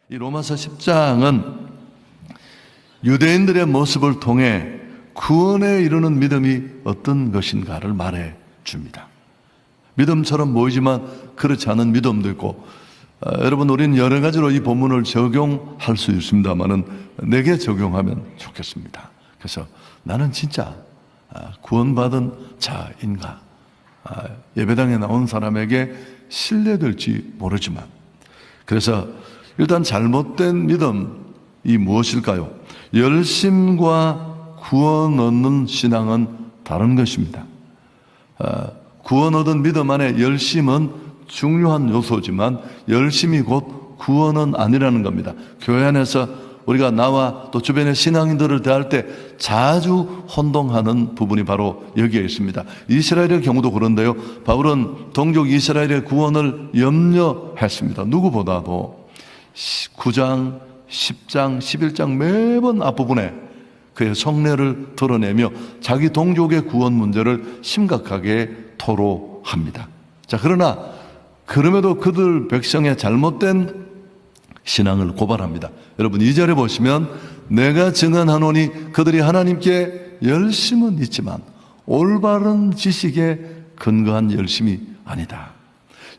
이 로마서 10장은 유대인들의 모습을 통해 구원에 이르는 믿음이 어떤 것인가를 말해 줍니다. 믿음처럼 보이지만 그렇지 않은 믿음도 있고, 여러분, 우리는 여러 가지로 이 본문을 적용할 수 있습니다만은 내게 적용하면 좋겠습니다. 그래서 나는 진짜 구원받은 자인가? 예배당에 나온 사람에게 신뢰될지 모르지만, 그래서 일단 잘못된 믿음이 무엇일까요? 열심과 구원 얻는 신앙은 다른 것입니다. 구원 얻은 믿음 안에 열심은 중요한 요소지만 열심이 곧 구원은 아니라는 겁니다. 교회 안에서 우리가 나와 또 주변의 신앙인들을 대할 때 자주 혼동하는 부분이 바로 여기에 있습니다. 이스라엘의 경우도 그런데요, 바울은 동족 이스라엘의 구원을 염려했습니다. 누구보다도 9장, 10장, 11장 매번 앞부분에 그의 속내를 드러내며 자기 동족의 구원 문제를 심각하게 토로합니다. 자, 그러나 그럼에도 그들 백성의 잘못된 신앙을 고발합니다. 여러분, 2절에 보시면 내가 증언하노니 그들이 하나님께 열심은 있지만 올바른 지식에 근거한 열심이 아니다.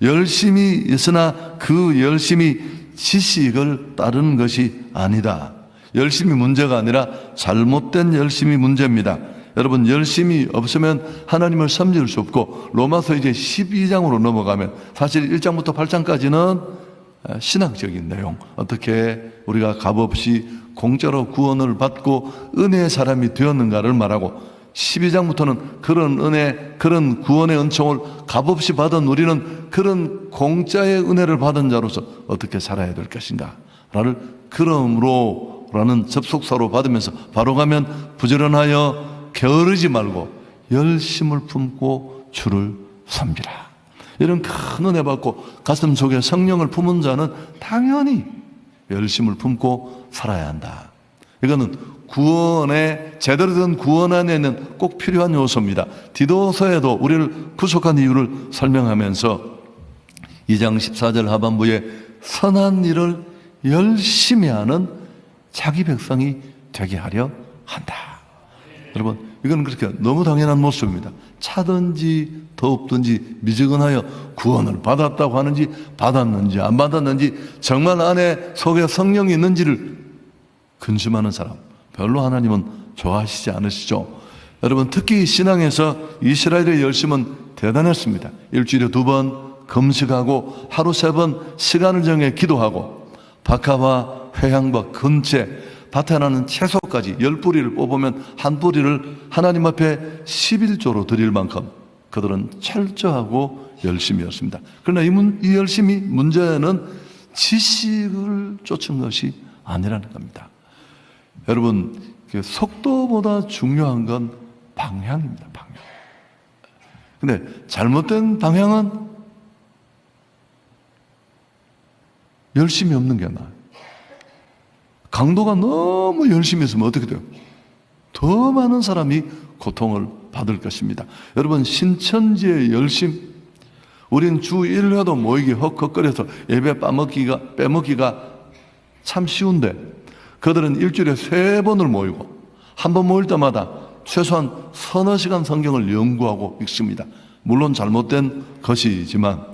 열심이 있으나 그 열심이 지식을 따르는 것이 아니다. 열심이 문제가 아니라 잘못된 열심이 문제입니다. 여러분, 열심이 없으면 하나님을 섬길 수 없고, 로마서 이제 12장으로 넘어가면 사실 1장부터 8장까지는 신앙적인 내용, 어떻게 우리가 값없이 공짜로 구원을 받고 은혜의 사람이 되었는가를 말하고, 12장부터는 그런 은혜, 그런 구원의 은총을 값없이 받은 우리는 그런 공짜의 은혜를 받은 자로서 어떻게 살아야 될 것인가 라를 그러므로 라는 접속사로 받으면서 바로 가면 부지런하여 게으르지 말고 열심을 품고 주를 섬기라. 이런 큰 은혜 받고 가슴 속에 성령을 품은 자는 당연히 열심을 품고 살아야 한다. 이거는 구원에, 제대로 된 구원 안에는 꼭 필요한 요소입니다. 디도서에도 우리를 구속한 이유를 설명하면서 2장 14절 하반부에 선한 일을 열심히 하는 자기 백성이 되게 하려 한다. 여러분, 이건 그렇게 너무 당연한 모습입니다. 차든지 덥든지 미지근하여 구원을 받았다고 하는지 받았는지 안 받았는지 정말 안에 속에 성령이 있는지를 근심하는 사람 별로 하나님은 좋아하시지 않으시죠. 여러분, 특히 신앙에서 이스라엘의 열심은 대단했습니다. 일주일에 2번 금식하고 하루 3번 시간을 정해 기도하고 박하와 회향과 근채, 밭에 나는 채소까지 10뿌리를 뽑으면 한 뿌리를 하나님 앞에 11조로 드릴 만큼 그들은 철저하고 열심이었습니다. 그러나 이 열심이 문제는 지식을 쫓은 것이 아니라는 겁니다. 여러분, 속도보다 중요한 건 방향입니다. 방향. 근데 잘못된 방향은 열심이 없는 게 나아요. 강도가 너무 열심히 했으면 어떻게 돼요? 더 많은 사람이 고통을 받을 것입니다. 여러분, 신천지의 열심, 우린 주 1회도 모이기 헉헉거려서 예배 빼먹기가 참 쉬운데 그들은 일주일에 3번을 모이고 한 번 모일 때마다 최소한 서너 시간 성경을 연구하고 읽습니다. 물론 잘못된 것이지만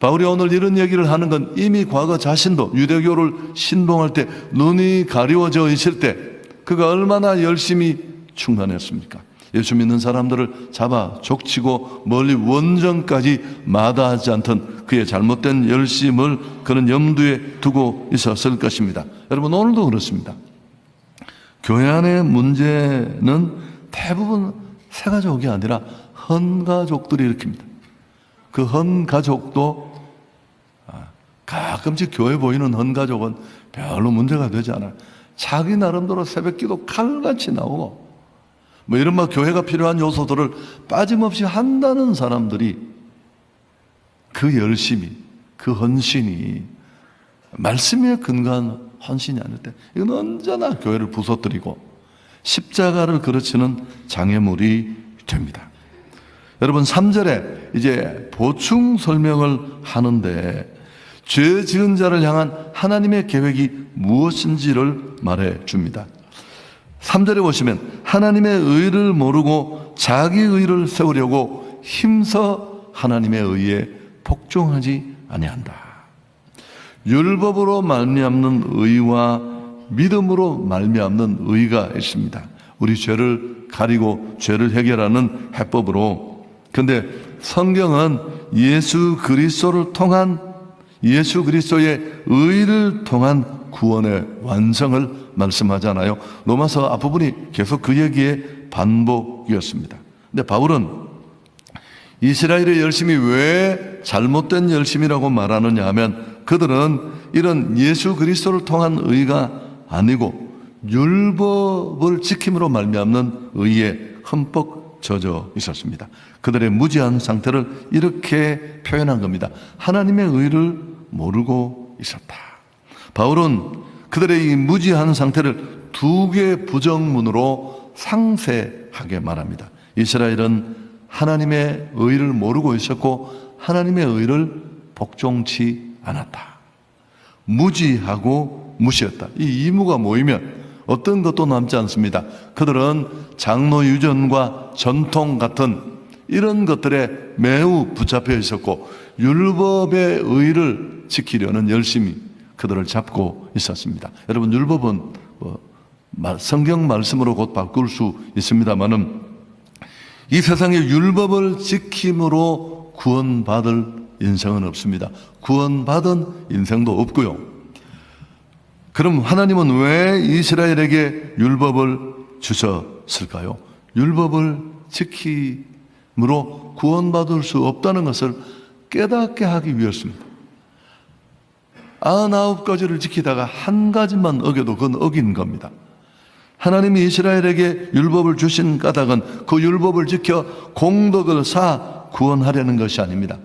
바울이 오늘 이런 얘기를 하는 건 이미 과거 자신도 유대교를 신봉할 때 눈이 가리워져 있을 때 그가 얼마나 열심히 충만했습니까? 예수 믿는 사람들을 잡아 족치고 멀리 원정까지 마다하지 않던 그의 잘못된 열심을 그는 염두에 두고 있었을 것입니다. 여러분, 오늘도 그렇습니다. 교회 안의 문제는 대부분 새가족이 아니라 헌가족들이 일으킵니다. 그 헌가족도 가끔씩 교회 보이는 헌가족은 별로 문제가 되지 않아요. 자기 나름대로 새벽기도 칼같이 나오고 뭐 이런 교회가 필요한 요소들을 빠짐없이 한다는 사람들이 그 열심이, 그 헌신이 말씀에 근거한 헌신이 아닐 때 이건 언제나 교회를 부서뜨리고 십자가를 그르치는 장애물이 됩니다. 여러분, 3절에 이제 보충 설명을 하는데 죄 지은 자를 향한 하나님의 계획이 무엇인지를 말해 줍니다. 3절에 보시면 하나님의 의를 모르고 자기 의를 세우려고 힘써 하나님의 의에 복종하지 아니한다. 율법으로 말미암는 의와 믿음으로 말미암는 의가 있습니다. 우리 죄를 가리고 죄를 해결하는 해법으로. 근데 성경은 예수 그리스도를 통한 예수 그리스도의 의를 통한 구원의 완성을 말씀하잖아요. 로마서 앞부분이 계속 그 얘기의 반복이었습니다. 근데 바울은 이스라엘의 열심이 왜 잘못된 열심이라고 말하느냐 하면 그들은 이런 예수 그리스도를 통한 의가 아니고 율법을 지킴으로 말미암는 의에 흠뻑 젖어 있었습니다. 그들의 무지한 상태를 이렇게 표현한 겁니다. 하나님의 의를 모르고 있었다. 바울은 그들의 이 무지한 상태를 두 개의 부정문으로 상세하게 말합니다. 이스라엘은 하나님의 의를 모르고 있었고 하나님의 의를 복종치 않았다. 무지하고 무시했다. 이 이무가 모이면 어떤 것도 남지 않습니다. 그들은 장로 유전과 전통 같은 이런 것들에 매우 붙잡혀 있었고 율법의 의를 지키려는 열심이 그들을 잡고 있었습니다. 여러분, 율법은 성경 말씀으로 곧 바꿀 수 있습니다만은 이 세상에 율법을 지킴으로 구원받을 인생은 없습니다. 구원받은 인생도 없고요. 그럼 하나님은 왜 이스라엘에게 율법을 주셨을까요? 율법을 지킴으로 구원받을 수 없다는 것을 깨닫게 하기 위해서입니다. 99가지를 지키다가 한 가지만 어겨도 그건 어긴 겁니다. 하나님이 이스라엘에게 율법을 주신 까닭은 그 율법을 지켜 공덕을 쌓아 구원하려는 것이 아닙니다.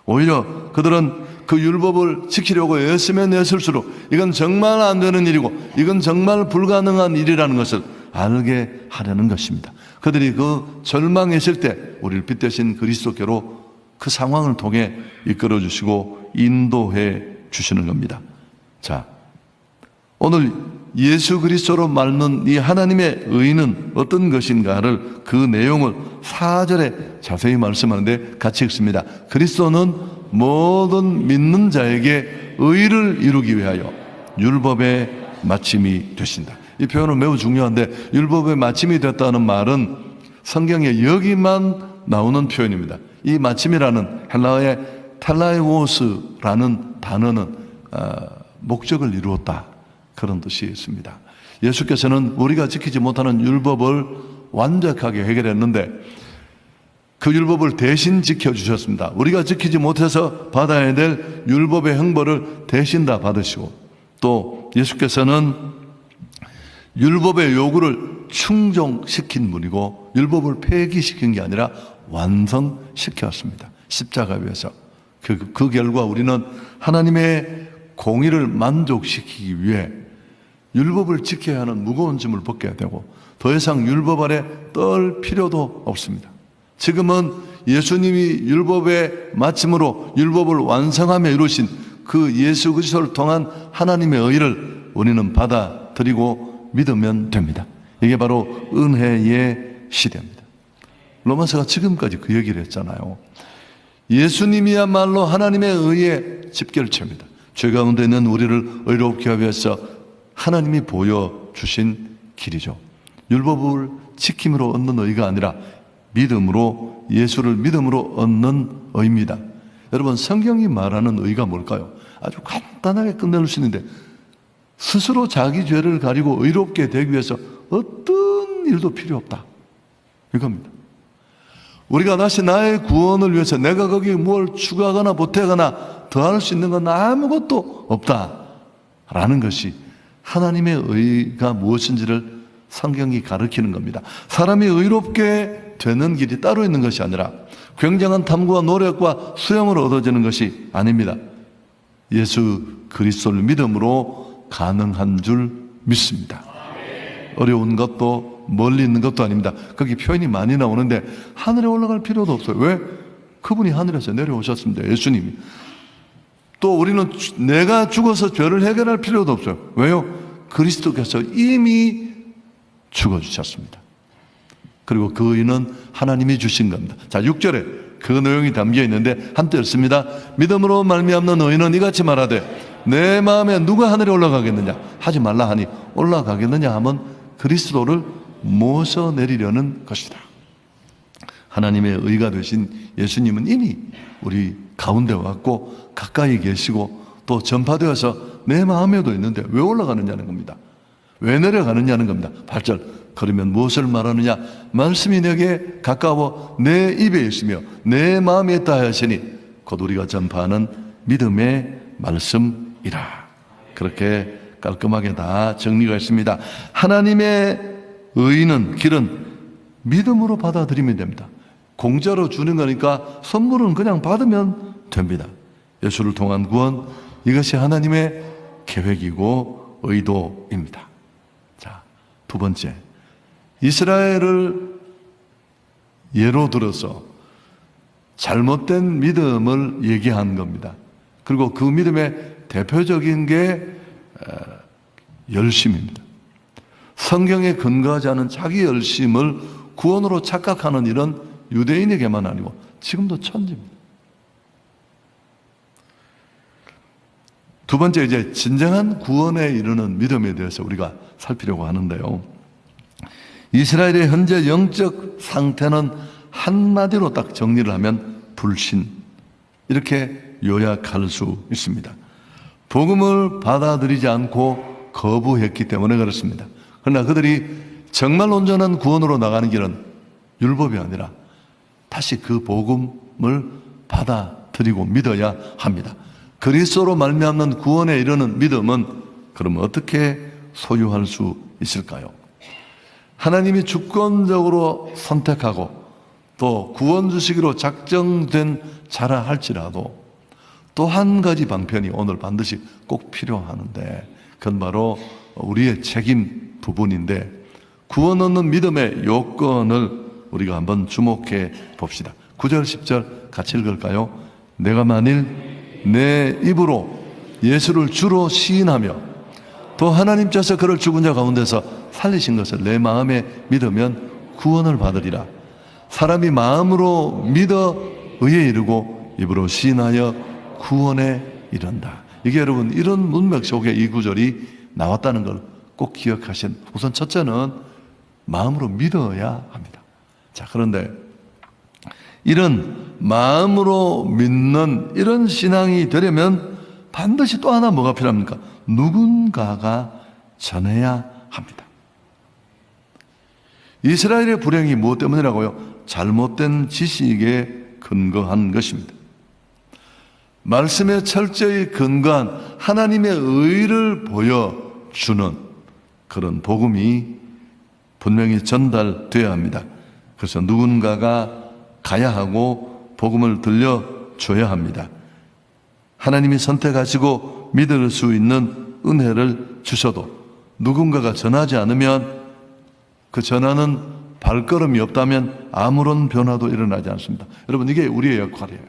오히려 그들은 그 율법을 지키려고 애쓰면 애쓸수록 이건 정말 안 되는 일이고 이건 정말 불가능한 일이라는 것을 알게 하려는 것입니다. 그들이 그 절망에 있을 때 우리를 빛대신 그리스도께로 그 상황을 통해 이끌어 주시고 인도해 주시는 겁니다. 자, 오늘 예수 그리스도로 말는 이 하나님의 의는 어떤 것인가를 그 내용을 4절에 자세히 말씀하는데 같이 읽습니다. 그리스도는 모든 믿는 자에게 의를 이루기 위하여 율법의 마침이 되신다. 이 표현은 매우 중요한데 율법의 마침이 됐다는 말은 성경에 여기만 나오는 표현입니다. 이 마침이라는 헬라어의 텔라이오스라는 단어는 목적을 이루었다, 그런 뜻이 있습니다. 예수께서는 우리가 지키지 못하는 율법을 완벽하게 해결했는데 그 율법을 대신 지켜주셨습니다. 우리가 지키지 못해서 받아야 될 율법의 형벌을 대신 다 받으시고, 또 예수께서는 율법의 요구를 충족시킨 분이고 율법을 폐기시킨 게 아니라 완성시켰습니다. 십자가 위에서. 그 결과 우리는 하나님의 공의를 만족시키기 위해 율법을 지켜야 하는 무거운 짐을 벗겨야 되고 더 이상 율법 아래 떨 필요도 없습니다. 지금은 예수님이 율법의 마침으로 율법을 완성하며 이루신 그 예수 그리스도를 통한 하나님의 의를 우리는 받아들이고 믿으면 됩니다. 이게 바로 은혜의 시대입니다. 로마서가 지금까지 그 얘기를 했잖아요. 예수님이야말로 하나님의 의의 집결체입니다. 죄 가운데 있는 우리를 의롭게 하기 위해서 하나님이 보여주신 길이죠. 율법을 지킴으로 얻는 의가 아니라 믿음으로, 예수를 믿음으로 얻는 의입니다. 여러분, 성경이 말하는 의가 뭘까요? 아주 간단하게 끝낼 수 있는데 스스로 자기 죄를 가리고 의롭게 되기 위해서 어떤 일도 필요 없다, 이겁니다. 우리가 다시 나의 구원을 위해서 내가 거기에 뭘 추가하거나 보태거나 더할 수 있는 건 아무것도 없다라는 것이 하나님의 의가 무엇인지를 성경이 가르치는 겁니다. 사람이 의롭게 되는 길이 따로 있는 것이 아니라 굉장한 탐구와 노력과 수용으로 얻어지는 것이 아닙니다. 예수 그리스도를 믿음으로 가능한 줄 믿습니다. 어려운 것도 멀리 있는 것도 아닙니다. 거기 표현이 많이 나오는데 하늘에 올라갈 필요도 없어요. 왜? 그분이 하늘에서 내려오셨습니다. 예수님이. 또 우리는 내가 죽어서 죄를 해결할 필요도 없어요. 왜요? 그리스도께서 이미 죽어주셨습니다. 그리고 그 의는 하나님이 주신 겁니다. 자, 6절에 그 내용이 담겨 있는데 한때 읽습니다. 믿음으로 말미암는 의인은 이같이 말하되 내 마음에 누가 하늘에 올라가겠느냐 하지 말라 하니 올라가겠느냐 하면 그리스도를 모셔 내리려는 것이다. 하나님의 의가 되신 예수님은 이미 우리 가운데 왔고 가까이 계시고 또 전파되어서 내 마음에도 있는데 왜 올라가느냐는 겁니다. 왜 내려가느냐는 겁니다. 8절 그러면 무엇을 말하느냐? 말씀이 내게 가까워 내 입에 있으며 내 마음에 있다 하시니 곧 우리가 전파하는 믿음의 말씀이라. 그렇게 깔끔하게 다 정리가 있습니다. 하나님의 의는 길은 믿음으로 받아들이면 됩니다. 공짜로 주는 거니까 선물은 그냥 받으면 됩니다. 예수를 통한 구원, 이것이 하나님의 계획이고 의도입니다. 자, 두 번째, 이스라엘을 예로 들어서 잘못된 믿음을 얘기한 겁니다. 그리고 그 믿음의 대표적인 게 열심입니다. 성경에 근거하지 않은 자기 열심을 구원으로 착각하는 일은 유대인에게만 아니고 지금도 천지입니다. 두 번째, 이제 진정한 구원에 이르는 믿음에 대해서 우리가 살피려고 하는데요. 이스라엘의 현재 영적 상태는 한마디로 딱 정리를 하면 불신, 이렇게 요약할 수 있습니다. 복음을 받아들이지 않고 거부했기 때문에 그렇습니다. 그러나 그들이 정말 온전한 구원으로 나가는 길은 율법이 아니라 다시 그 복음을 받아들이고 믿어야 합니다. 그리스도로 말미암는 구원에 이르는 믿음은 그럼 어떻게 소유할 수 있을까요? 하나님이 주권적으로 선택하고 또 구원 주시기로 작정된 자라 할지라도 또 한 가지 방편이 오늘 반드시 꼭 필요하는데 그건 바로 우리의 책임 부분인데 구원 얻는 믿음의 요건을 우리가 한번 주목해 봅시다. 9절 10절 같이 읽을까요? 내가 만일 내 입으로 예수를 주로 시인하며 또 하나님께서 그를 죽은 자 가운데서 살리신 것을 내 마음에 믿으면 구원을 받으리라. 사람이 마음으로 믿어 의에 이르고 입으로 시인하여 구원에 이른다. 이게 여러분 이런 문맥 속에 이 구절이 나왔다는 걸 꼭 기억하신, 우선 첫째는 마음으로 믿어야 합니다. 자, 그런데 이런 마음으로 믿는 이런 신앙이 되려면 반드시 또 하나 뭐가 필요합니까? 누군가가 전해야 합니다. 이스라엘의 불행이 무엇 때문이라고요? 잘못된 지식에 근거한 것입니다. 말씀에 철저히 근거한 하나님의 의를 보여주는 그런 복음이 분명히 전달되어야 합니다. 그래서 누군가가 가야 하고 복음을 들려줘야 합니다. 하나님이 선택하시고 믿을 수 있는 은혜를 주셔도 누군가가 전하지 않으면 그 전하는 발걸음이 없다면 아무런 변화도 일어나지 않습니다. 여러분, 이게 우리의 역할이에요.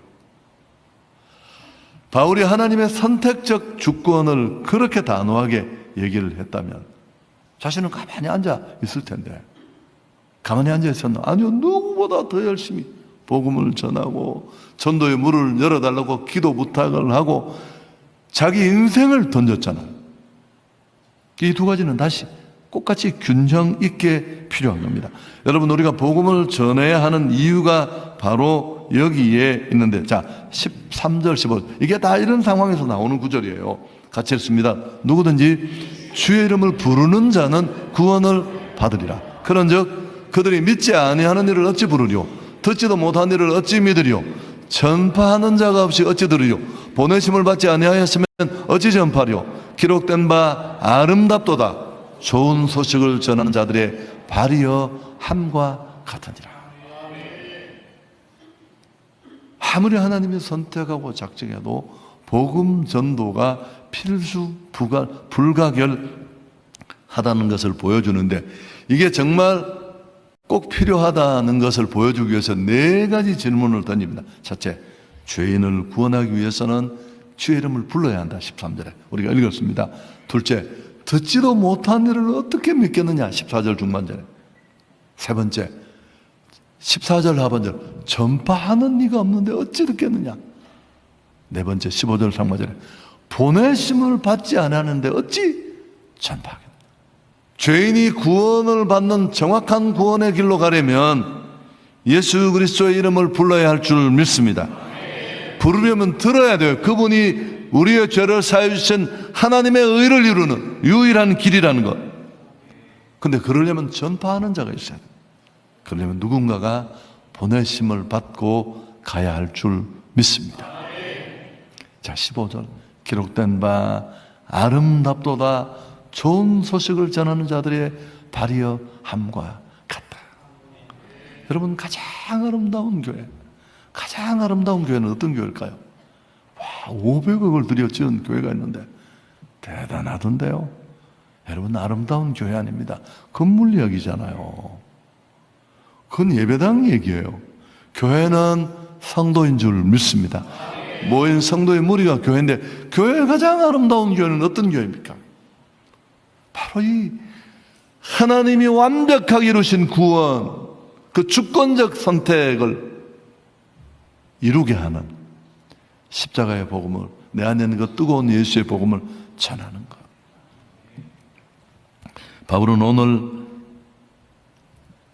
바울이 하나님의 선택적 주권을 그렇게 단호하게 얘기를 했다면 자신은 가만히 앉아 있을 텐데 가만히 앉아 있었나? 아니요, 누구보다 더 열심히 복음을 전하고 전도의 문을 열어달라고 기도 부탁을 하고 자기 인생을 던졌잖아요. 이 두 가지는 다시 똑같이 균형 있게 필요한 겁니다. 여러분, 우리가 복음을 전해야 하는 이유가 바로 여기에 있는데, 자, 13절, 15절 이게 다 이런 상황에서 나오는 구절이에요. 같이 읽습니다. 누구든지 주의 이름을 부르는 자는 구원을 받으리라. 그런즉 그들이 믿지 아니하는 일을 어찌 부르리요? 듣지도 못한 일을 어찌 믿으리요? 전파하는 자가 없이 어찌 들으리요? 보내심을 받지 아니하였으면 어찌 전파리요? 기록된 바 아름답도다. 좋은 소식을 전하는 자들의 발이여 함과 같으니라. 아무리 하나님이 선택하고 작정해도 복음 전도가 필수 불가결하다는 것을 보여주는데, 이게 정말 꼭 필요하다는 것을 보여주기 위해서 네 가지 질문을 던집니다. 첫째, 죄인을 구원하기 위해서는 주의 이름을 불러야 한다. 13절에 우리가 읽었습니다. 둘째, 듣지도 못한 일을 어떻게 믿겠느냐. 14절 중반절에. 세 번째, 14절 하반절, 전파하는 이가 없는데 어찌 듣겠느냐. 네 번째, 15절 상반절에, 보내심을 받지 않았는데 어찌 전파하겠느냐. 죄인이 구원을 받는 정확한 구원의 길로 가려면 예수 그리스도의 이름을 불러야 할 줄 믿습니다. 부르려면 들어야 돼요. 그분이 우리의 죄를 사해 주신 하나님의 의를 이루는 유일한 길이라는 것. 근데 그러려면 전파하는 자가 있어야 돼요. 그러려면 누군가가 보내심을 받고 가야 할 줄 믿습니다. 자, 15절 기록된 바 아름답도다 좋은 소식을 전하는 자들의 발이여 함과 같다. 여러분, 가장 아름다운 교회, 가장 아름다운 교회는 어떤 교회일까요? 와, 500억을 들여 지은 교회가 있는데 대단하던데요. 여러분, 아름다운 교회 아닙니다. 건물 이야기잖아요. 그건 예배당 얘기예요. 교회는 성도인 줄 믿습니다. 모인 성도의 무리가 교회인데, 교회의 가장 아름다운 교회는 어떤 교회입니까? 바로 이 하나님이 완벽하게 이루신 구원, 그 주권적 선택을 이루게 하는 십자가의 복음을, 내 안에 있는 그 뜨거운 예수의 복음을 전하는 것. 바울은 오늘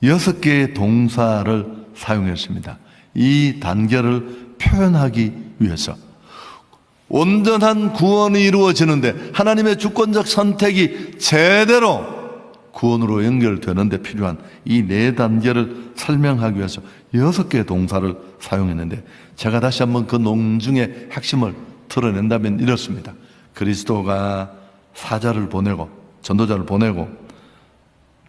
6개의 동사를 사용했습니다. 이 단계를 표현하기 위해서. 온전한 구원이 이루어지는데, 하나님의 주권적 선택이 제대로 구원으로 연결되는 데 필요한 이 4단계를 설명하기 위해서 6개의 동사를 사용했는데, 제가 다시 한번 그 농중의 핵심을 드러낸다면 이렇습니다. 그리스도가 사자를 보내고, 전도자를 보내고,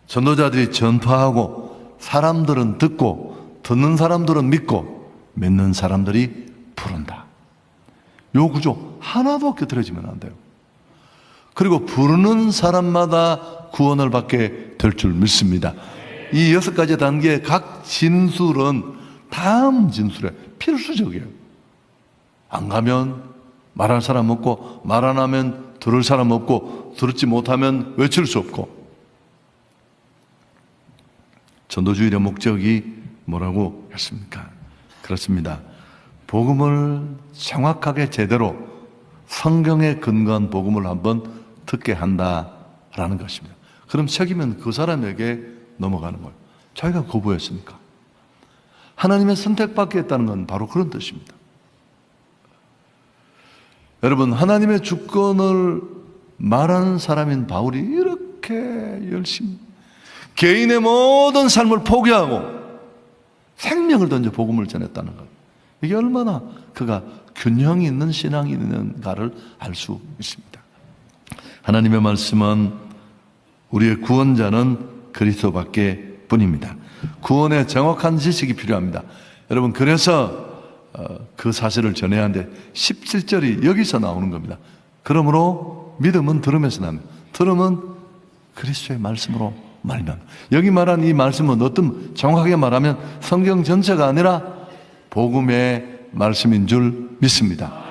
전도자들이 전파하고, 사람들은 듣고, 듣는 사람들은 믿고, 믿는 사람들이 부른다. 요 구조 하나도 곁들여지면 안 돼요. 그리고 부르는 사람마다 구원을 받게 될 줄 믿습니다. 이 6가지 단계의 각 진술은 다음 진술에 필수적이에요. 안 가면 말할 사람 없고, 말 안 하면 들을 사람 없고, 들었지 못하면 외칠 수 없고. 전도주일의 목적이 뭐라고 했습니까? 그렇습니다. 복음을 정확하게 제대로 성경에 근거한 복음을 한번 듣게 한다라는 것입니다. 그럼 책임은 그 사람에게 넘어가는 거예요. 자기가 거부했습니까? 하나님의 선택받겠다는 건 바로 그런 뜻입니다. 여러분, 하나님의 주권을 말하는 사람인 바울이 이렇게 열심히 개인의 모든 삶을 포기하고 생명을 던져 복음을 전했다는 것. 이게 얼마나 그가 균형이 있는 신앙이 있는가를 알 수 있습니다. 하나님의 말씀은 우리의 구원자는 그리스도밖에 뿐입니다. 구원의 정확한 지식이 필요합니다. 여러분, 그래서 그 사실을 전해야 하는데 17절이 여기서 나오는 겁니다. 그러므로 믿음은 들음에서 납니다. 들음은 그리스도의 말씀으로 말면, 여기 말한 이 말씀은 어떤, 정확하게 말하면 성경 전체가 아니라 복음의 말씀인 줄 믿습니다.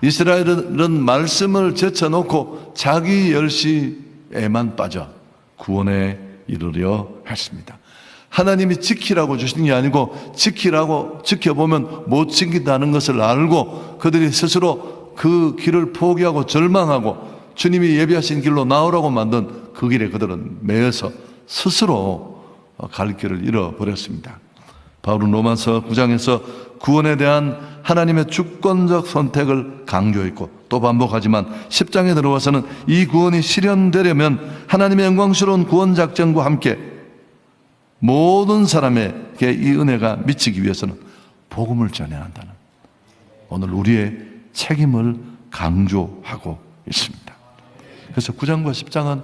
이스라엘은 말씀을 제쳐놓고 자기 열심에만 빠져 구원에 이르려 했습니다. 하나님이 지키라고 주신 게 아니고, 지켜보면 못 지킨다는 것을 알고 그들이 스스로 그 길을 포기하고 절망하고 주님이 예비하신 길로 나오라고 만든 그 길에 그들은 매여서 스스로 갈 길을 잃어버렸습니다. 바울은 로마서 9장에서 구원에 대한 하나님의 주권적 선택을 강조했고, 또 반복하지만 10장에 들어와서는 이 구원이 실현되려면 하나님의 영광스러운 구원 작전과 함께 모든 사람에게 이 은혜가 미치기 위해서는 복음을 전해야 한다는, 오늘 우리의 책임을 강조하고 있습니다. 그래서 9장과 10장은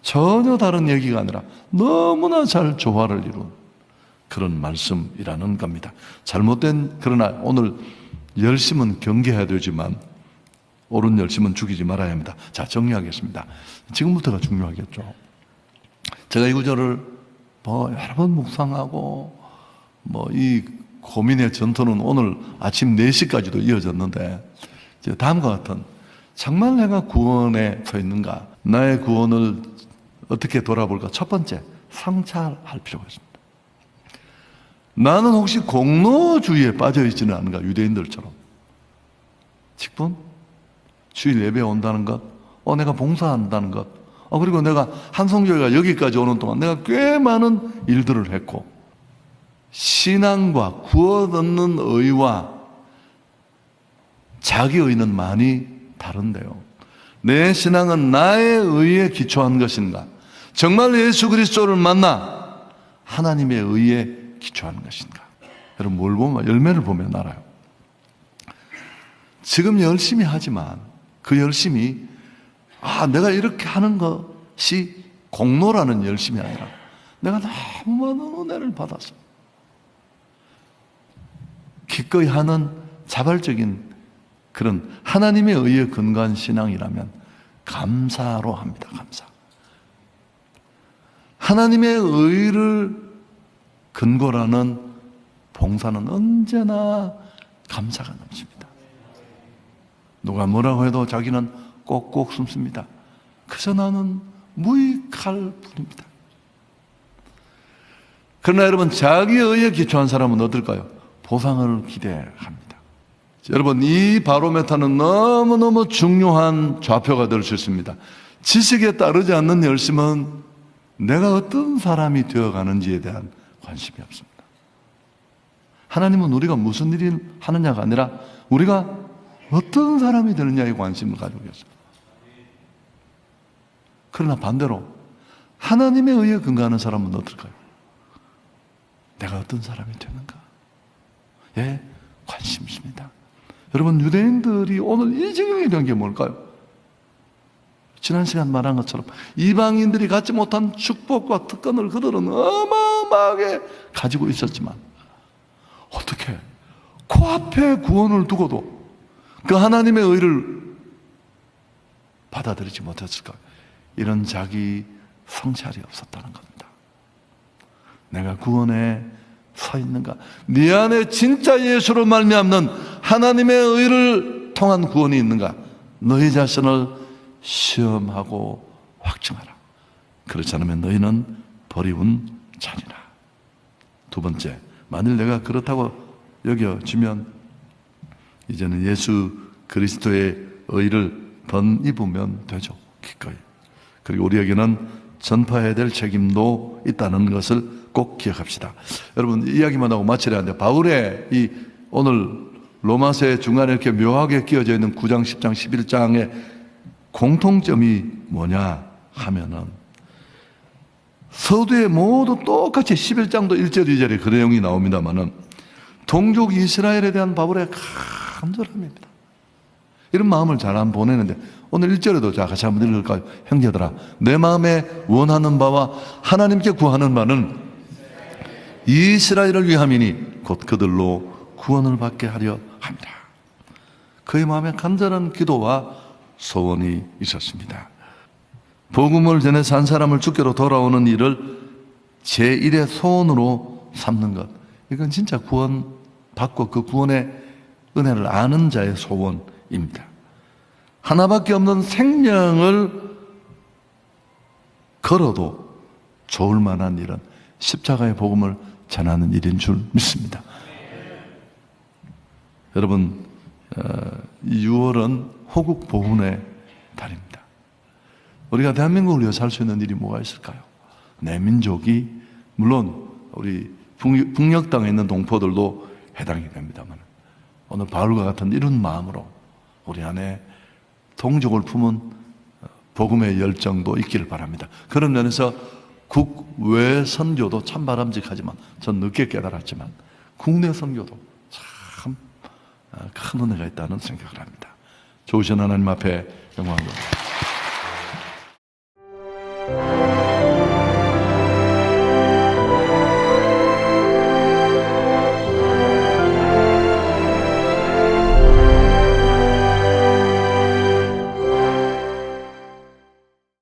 전혀 다른 얘기가 아니라 너무나 잘 조화를 이룬 그런 말씀이라는 겁니다. 잘못된, 그러나 오늘 열심은 경계해야 되지만 옳은 열심은 죽이지 말아야 합니다. 자, 정리하겠습니다. 지금부터가 중요하겠죠. 제가 이 구절을 여러 번 묵상하고 이 고민의 전투는 오늘 아침 4시까지도 이어졌는데, 다음과 같은 정말 내가 구원에 서 있는가, 나의 구원을 어떻게 돌아볼까? 첫 번째, 성찰할 필요가 있습니다. 나는 혹시 공로주의에 빠져 있지는 않은가? 유대인들처럼 직분, 주일 예배에 온다는 것, 내가 봉사한다는 것, 그리고 내가 한성교회가 여기까지 오는 동안 내가 꽤 많은 일들을 했고, 신앙과 구원 얻는 의와 자기 의는 많이 다른데요. 내 신앙은 나의 의에 기초한 것인가? 정말 예수 그리스도를 만나 하나님의 의에 기초한 것인가? 여러분, 뭘 보면, 열매를 보면 알아요. 지금 열심히 하지만 그 열심이 내가 이렇게 하는 것이 공로라는 열심이 아니라 내가 너무 많은 은혜를 받아서 기꺼이 하는 자발적인 그런 하나님의 의에 근거한 신앙이라면 감사로 합니다. 감사. 하나님의 의를 근거라는 봉사는 언제나 감사가 넘칩니다. 누가 뭐라고 해도 자기는 꼭꼭 숨습니다. 그래서 나는 무익할 뿐입니다. 그러나 여러분, 자기의 의에 기초한 사람은 어떨까요? 보상을 기대합니다. 여러분, 이 바로메타는 너무너무 중요한 좌표가 될 수 있습니다. 지식에 따르지 않는 열심은 내가 어떤 사람이 되어가는지에 대한 관심이 없습니다. 하나님은 우리가 무슨 일을 하느냐가 아니라 우리가 어떤 사람이 되느냐에 관심을 가지고 계십니다. 그러나 반대로 하나님의 의에 근거하는 사람은 어떨까요? 내가 어떤 사람이 되는가? 관심 있습니다. 여러분, 유대인들이 오늘 이 지경이 된 게 뭘까요? 지난 시간 말한 것처럼 이방인들이 갖지 못한 축복과 특권을 그들은 어마어마하게 가지고 있었지만 어떻게 코앞에 구원을 두고도 그 하나님의 의를 받아들이지 못했을까? 이런 자기 성찰이 없었다는 겁니다. 내가 구원에 서 있는가? 네 안에 진짜 예수로 말미암는 하나님의 의를 통한 구원이 있는가? 너희 자신을 시험하고 확증하라. 그렇지 않으면 너희는 버리운 자니라. 두 번째, 만일 내가 그렇다고 여겨지면 이제는 예수 그리스도의 의를 덧입으면 되죠. 기꺼이. 그리고 우리에게는 전파해야 될 책임도 있다는 것을 꼭 기억합시다. 여러분, 이야기만 하고 마치려 하는데 바울의 이 오늘 로마서의 중간에 이렇게 묘하게 끼어져 있는 9장, 10장, 11장의 공통점이 뭐냐 하면은 서두에 모두 똑같이 11장도 1절, 2절에 그 내용이 나옵니다만은 동족 이스라엘에 대한 바울의 간절함입니다. 이런 마음을 잘 안 보내는데 오늘 1절에도 같이 한번 읽을까요? 형제들아, 내 마음에 원하는 바와 하나님께 구하는 바는 이스라엘을 위함이니 곧 그들로 구원을 받게 하려 합니다. 그의 마음에 간절한 기도와 소원이 있었습니다. 복음을 전해서 한 사람을 주께로 돌아오는 일을 제1의 소원으로 삼는 것, 이건 진짜 구원 받고 그 구원의 은혜를 아는 자의 소원입니다. 하나밖에 없는 생명을 걸어도 좋을 만한 일은 십자가의 복음을 전하는 일인 줄 믿습니다. 여러분, 이 6월은 호국 보훈의 달입니다. 우리가 대한민국을 위해 살 수 있는 일이 뭐가 있을까요? 내 민족이, 물론 우리 북녘 땅에 있는 동포들도 해당이 됩니다만, 오늘 바울과 같은 이런 마음으로 우리 안에 동족을 품은 복음의 열정도 있기를 바랍니다. 그런 면에서 국외 선교도 참 바람직하지만, 전 늦게 깨달았지만 국내 선교도 참 큰 은혜가 있다는 생각을 합니다. 좋으신 하나님 앞에 영광을 돌립니다.